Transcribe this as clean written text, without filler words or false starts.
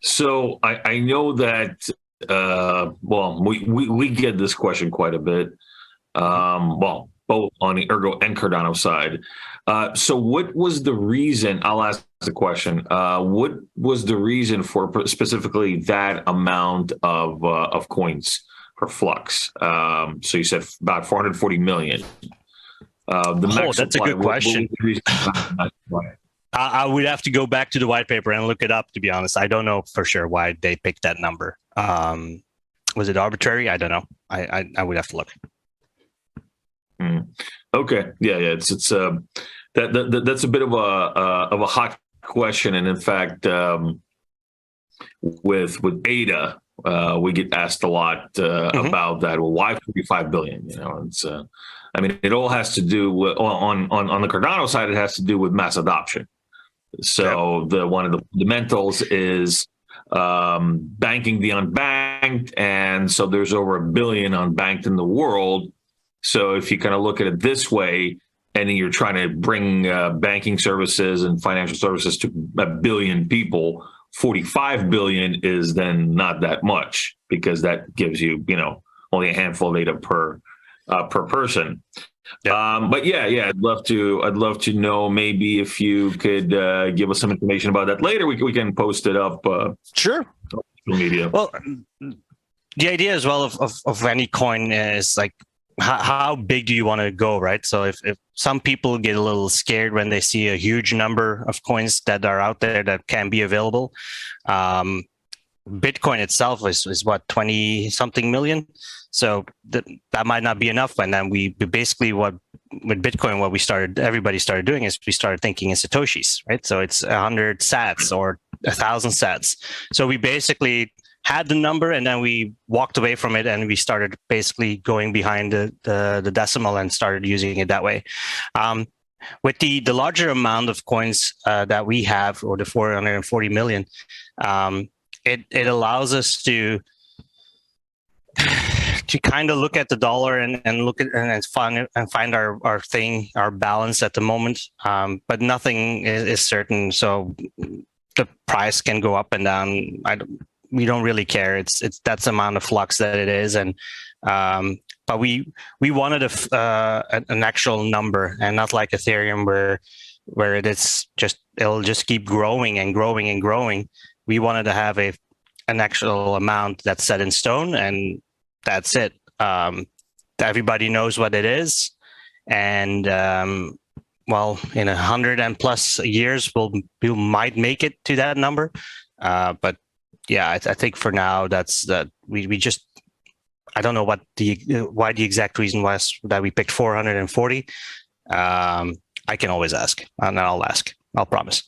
So I know that well we get this question quite a bit. Well, both on the Ergo and Cardano side. So what was the reason? I'll ask the question. What was the reason for specifically that amount of coins for Flux? So you said about 440 million. The Oh, max that's a supply. good What was question. the reason for that max supply? I would have to go back to the white paper and look it up. To be honest, I don't know for sure why they picked that number. Was it arbitrary? I don't know. I would have to look. Mm. Okay, yeah. That's a bit of a hot question, and in fact, with Ada, we get asked a lot about that. Well, why 45 billion? You know, it's I mean, it all has to do with on the Cardano side. It has to do with mass adoption. Yep. So the one of the fundamentals is banking the unbanked, and so there's over 1 billion unbanked in the world. So if you kind of look at it this way, and then you're trying to bring banking services and financial services to 1 billion people, 45 billion is then not that much, because that gives you, only a handful of data per person. Yep. But yeah, I'd love to know, maybe if you could give us some information about that later. We can post it up. Sure. On social media. Well, the idea as well of any coin is like, how big do you want to go, right? So if some people get a little scared when they see a huge number of coins that are out there that can be available, Bitcoin itself is what, 20 something million. So that might not be enough. And then we basically, with Bitcoin, everybody started doing is we started thinking in Satoshis, right? So it's 100 sats or 1,000 sats. So we basically had the number, and then we walked away from it, and we started basically going behind the decimal and started using it that way. With the larger amount of coins that we have, or the 440 million, it allows us to kind of look at the dollar and look at and find our balance at the moment. But nothing is certain, so the price can go up and down. We don't really care. It's that's the amount of flux that it is, and but we wanted an actual number, and not like Ethereum where it'll just keep growing and growing and growing. We wanted to have an actual amount that's set in stone, and that's it. Everybody knows what it is, and well, in 100 and plus years, we might make it to that number, but yeah, I think for now that's that we just, I don't know why the exact reason was that we picked 440. I can always ask, and I'll ask. I'll promise.